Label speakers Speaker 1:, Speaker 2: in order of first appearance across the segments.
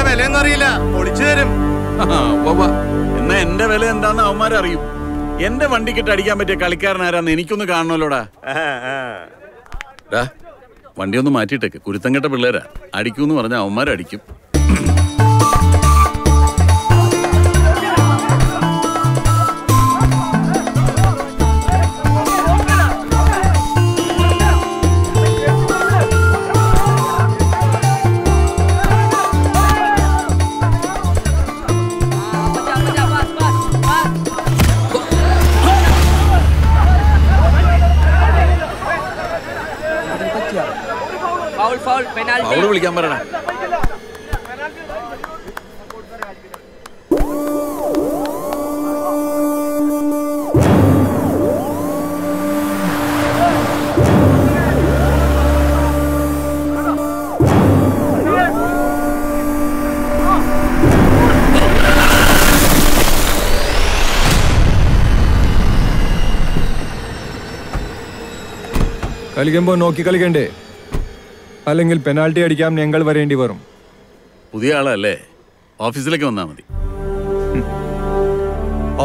Speaker 1: വിലയൊന്നും അറിയില്ല, പൊളിച്ചു തരും.
Speaker 2: എന്നാ എന്റെ വില എന്താന്ന് അവന്മാരറിയും. എന്റെ വണ്ടിക്കിട്ട് അടിക്കാൻ പറ്റിയ കളിക്കാരനാരാന്ന് എനിക്കൊന്ന് കാണണല്ലോടാ. വണ്ടി ഒന്ന് മാറ്റിയിട്ടേക്ക്. കുരുത്തം കെട്ട പിള്ളേരാ. അടിക്കൂന്ന് പറഞ്ഞ അവന്മാരടിക്കും. അവിടെ വിളിക്കാൻ പറയണ.
Speaker 3: കളിക്കുമ്പോ നോക്കി കളിക്കണ്ടേ? അല്ലെങ്കിൽ പെനാൽറ്റി അടിക്കാൻ ഞങ്ങൾ വരേണ്ടി വരും.
Speaker 2: പുതിയ ആളല്ലേ, ഓഫീസിലേക്ക് വന്നാ മതി.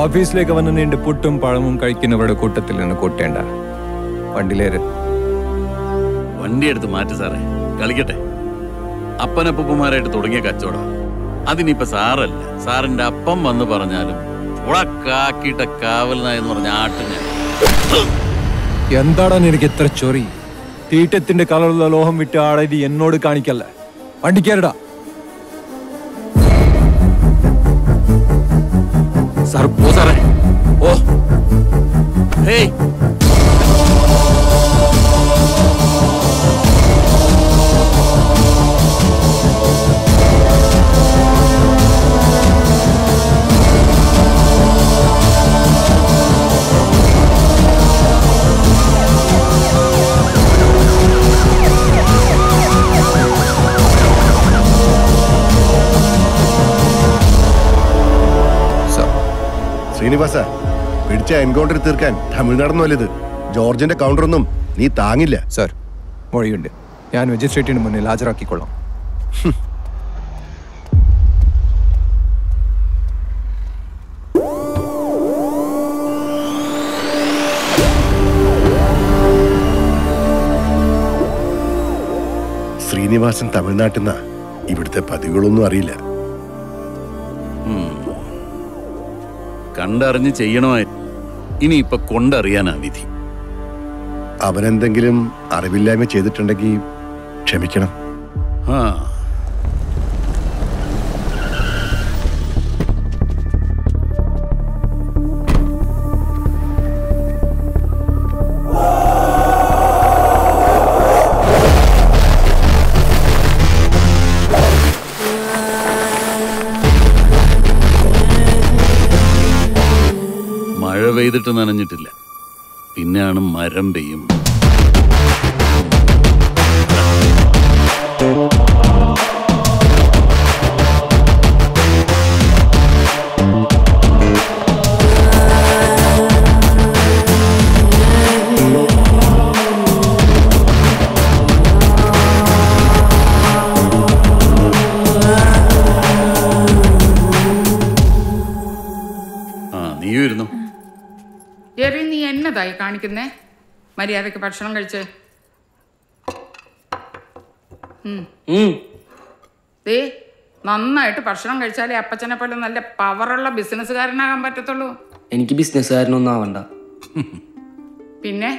Speaker 3: ഓഫീസിലേക്ക് വന്ന് നിന്റെ പുട്ടും പഴമും കഴിക്കുന്നവരുടെ കൂട്ടത്തിൽ നിന്ന് കൂട്ടേണ്ട. വണ്ടിയിലേറ്.
Speaker 2: വണ്ടി എടുത്ത് മാറ്റി സാറേ, കളിക്കട്ടെ. അപ്പനപ്പൂപ്പന്മാരായിട്ട് തുടങ്ങിയ കച്ചവടം അതിനിപ്പോ സാറല്ല, സാറിന്റെ അപ്പം വന്ന് പറഞ്ഞാലും ഉളക്കാക്കിയിട്ട കാവൽനായെന്ന് പറഞ്ഞ ആട്ടും ഞാൻ.
Speaker 3: എന്താടാ നിനക്ക് ഇത്ര ചൊറി? തീറ്റത്തിന്റെ കളറുള്ള ലോഹം വിട്ട് ആടരി എന്നോട് കാണിക്കല്ല. വണ്ടിക്കേറടാ.
Speaker 2: സാർ പോ സാറേ. ഓ ഹേയ്,
Speaker 4: ശ്രീനിവാസ, പിടിച്ച എൻകൗണ്ടർ തീർക്കാൻ തമിഴ്നാടൊന്നും അല്ലത്. ജോർജിന്റെ കൗണ്ടറൊന്നും നീ താങ്ങില്ല.
Speaker 3: സർ, മൊഴിയുണ്ട്. ഞാൻ മജിസ്ട്രേറ്റിന് മുന്നിൽ ഹാജരാക്കിക്കൊള്ളാം.
Speaker 4: ശ്രീനിവാസൻ തമിഴ്നാട്ടിൽ നിന്നാ. ഇവിടുത്തെ പതിവുകളൊന്നും അറിയില്ല.
Speaker 2: കണ്ടറിഞ്ഞ് ചെയ്യണമായി. ഇനിയിപ്പൊ കൊണ്ടറിയാനാ വിധി.
Speaker 4: അവനെന്തെങ്കിലും അറിവില്ലായ്മ ചെയ്തിട്ടുണ്ടെങ്കിൽ ക്ഷമിക്കണം.
Speaker 2: മഴ പെയ്തിട്ട് നനഞ്ഞിട്ടില്ല, പിന്നെയാണ് മരം പെയ്യും. നീയുമായിരുന്നു.
Speaker 5: നീ എന്നതായി കാണിക്കുന്നേ? മര്യാദക്ക് ഭക്ഷണം കഴിച്ച്. നന്നായിട്ട് ഭക്ഷണം കഴിച്ചാലേ അപ്പച്ചനെ പോലെ നല്ല പവറുള്ള ബിസിനസ്സുകാരനാകാൻ പറ്റത്തുള്ളൂ.
Speaker 6: എനിക്ക് ബിസിനസ്സുകാരനൊന്നും ആവണ്ട.
Speaker 5: പിന്നെ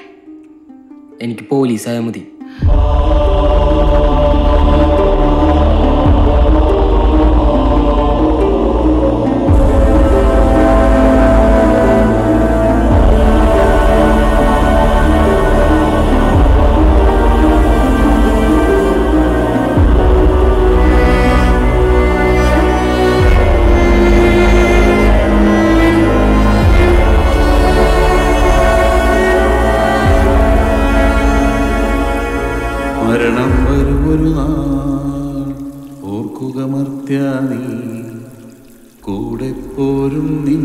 Speaker 6: എനിക്ക് പോലീസായാൽ മതി.
Speaker 2: മരണം വരുമൊരു നാൾ ഓർക്കുക മർത്യാനീ, കൂടെ പോരും നിൻ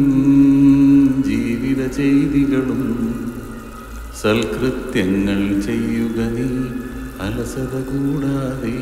Speaker 2: ജീവിത ചെയ്തികളും, സൽകൃത്യങ്ങൾ ചെയ്യുക നീ അലസത കൂടാതെ.